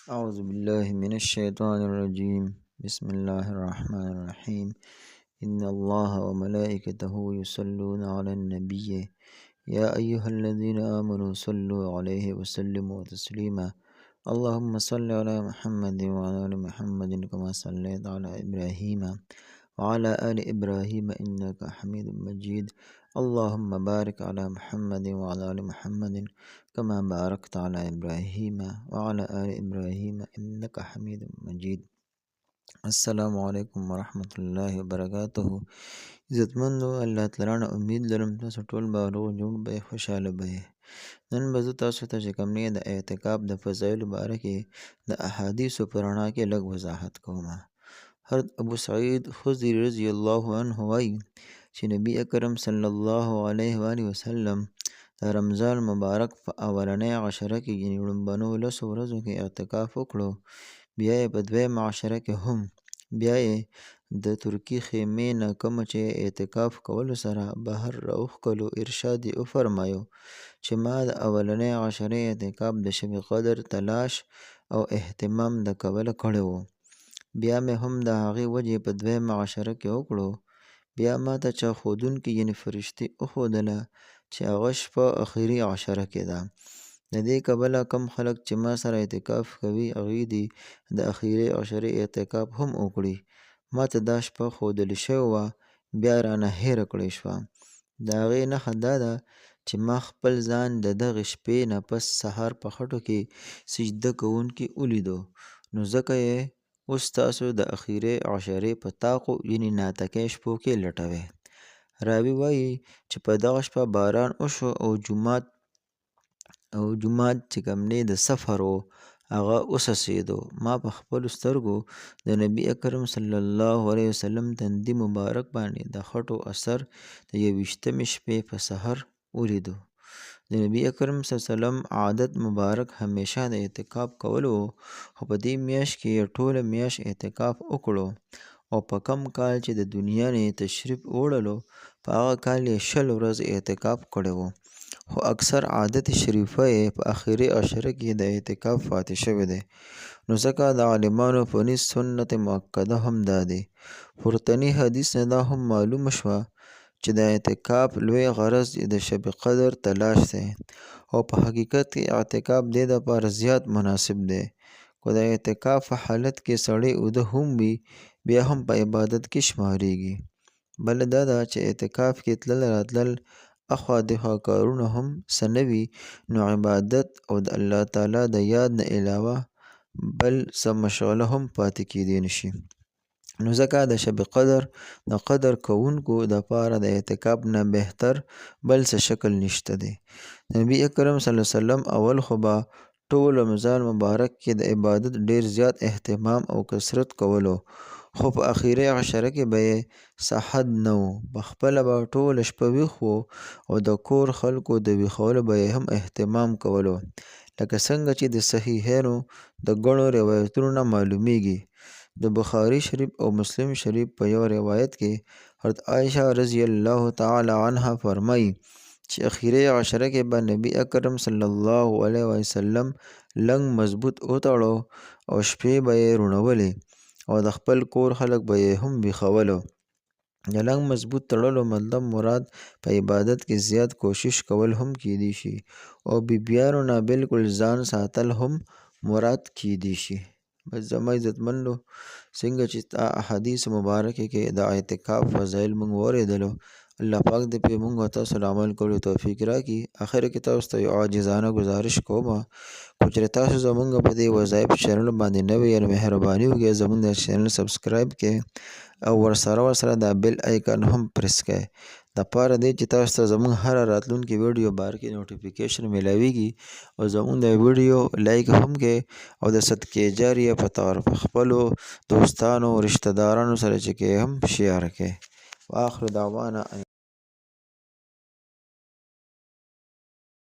أعوذ بالله من الشيطان الرجيم بسم الله الرحمن الرحيم إن الله وملائكته يصلون على النبي يا أيها الذين آمنوا صلوا عليه وسلموا تسليما اللهم صل على محمد وعلى آل محمد كما صليت على إبراهيم وعلى آل إبراهيم إنك حميد مجيد اللهم بارك على محمد وعلى آل محمد كما باركت على إبراهيم وعلى آل إبراهيم إنك حميد مجيد السلام علیکم ورحمۃ اللہ وبرکاتہ. عزتمندو الله تعالی نه امید لرم تاسو ټول به روغ جوړ به خوشاله به. نن به زه تاسو ته چې کوم نه د اعتکاف د فضایلو باره کې د احادیثو په رڼا کې لږ وضاحت کوم. حضرت ابو سعید خدری رضی الله عنه وایي چې نبی اکرم صلی الله علیه و آله وسلم د رمضان مبارک په اولنۍ عشره کې یعنې لومړنیو لسو ورځو کې اعتکاف وکړو. بیا یې په دویمه عشره کې هم بیا یې د ترکي خیمې نه کومه چې اعتکاف کولو سره بهر راوښکلو ارشاد یې وفرمایو چې ما د اولنۍ عشرې اعتکاف د شب قدر تلاش او اهتمام د کوله کړی و. بیا مې هم د هغې وجې په دویمه عشره کې وکړو. بیا ما ته چا ښودونکي یعنې فرشتې وښودله چې هغه شپه اخري عشره کې ده. د دې کبله کم خلک چې ما سره اعتکاف کوي هغوی دې د اخري عشرې اعتکاف هم وکړي. ما ته دا شپه ښودل شوې وه بیا رانه هېره کړې شوه. د هغې نښه دا ده چې ما خپل ځان د دغې شپې نه پس سهار په خټو کې سجده کوونکي ولیدو. نو ځکه یې اوس تاسو د اخري عشرې په طاقو یعنې ناتکۍ شپو کې لټوئ. راوي وایي چې په دغه شپه باران وشو او جومات چې کوم دی د سفر و هغه وڅڅېدو. ما په خپلو سترګو د نبي اکرم صلی الله علیه وسلم تندي مبارک باندې د خټو اثر د 21مې شپې په سحر ولیدو. د نبي اکرم صلی الله علیه وسلم عادت مبارک همیشه د اعتکاف کولو خو په دې میاشت کې یې ټوله میاشت اعتکاف وکړو او په کم کال چې د دنیا نه تشریف وړلو په هغه کال یې 20 ورځې اعتکاف کړی و. خو اکثر عادت شریفه یې په اخري عشره کې د اعتکاف پاتې شوی دی. نو ځکه د عالمانو په نزد سنت مؤکده هم دا دی. پورتني حدیث نه دا هم معلومه شوه چې د اعتکاف لوی غرض د شب قدر تلاش دی او په حقیقت کې اعتکاف دې دپاره زیات مناسب دی. خو د اعتکاف په حالت کې سړی اوده هم وي بیا هم په عبادت کې شمارېږي. بله دا ده چې اعتکاف کې تلل راتلل اخوا دخوا کارونه هم څه نه وي نو عبادت او د الله تعالی د یاد نه علاوه بل څه مشغله هم پاتې کیدی نشي. نو ځکه د شب قدر د قدر کوونکو دپاره د اعتکاف نه بهتر بل څه شکل نشته دی. نبی اکرم صلی الله علیه وسلم اول خو به ټول رمضان مبارک کې د عبادت ډیر زیات اهتمام او کثرت کولو خو په اخري عشره کې به یې څه حد نه و. پخپله به ټوله شپه ویښ و او د کور خلکو د ویښولو به یې هم اهتمام کولو لکه څنګه چې د صحیحینو د ګڼو روایتونو نه معلومیږي. د بخاري شریف او مسلم شریف په یو روایت کې حضرت عایشه رضی الله تعالی عنها فرمایي چې اخري عشره کې به نبی اکرم صلی الله علیه وسلم لنګ مضبوط وتړو او شپې به یې روڼولې او د خپل کور خلک به یې هم ویښولو. د لنګ مضبوط تړلو مطلب مراد په عبادت کې زیات کوشش کول هم کیدی شي او بیبیانو نه بالکل ځان ساتل هم مراد کیدی شي. بس زما عزتمندو څنګه چې احادیث مبارکه کې د اعتکاف فضایل موږ واورېدلو الله پاک دې پرې موږ او تاسو له عمل کولو توفیق راکړي. اخر کې تاسو ته یو عاجزانه ګزارش کوم خو چې تاسو زموږ په دې وظایف چینل باندې نوی یې مهرباني وکړئ زموږ د چینل سبسکرایب کړئ او ورسره د بیل آیکن هم پرس کړئ دپاره دی چې تاسو ته زموږ هره راتلونکې ویډیو باره کې نوټیفیکیشن میلاویږي او زموږ د ویډیو لایک هم کړئ او د صدقې جاریه په طور په خپلو دوستانو رشته دارانو سره چې کې هم شیر کړئ. واخر دعوانا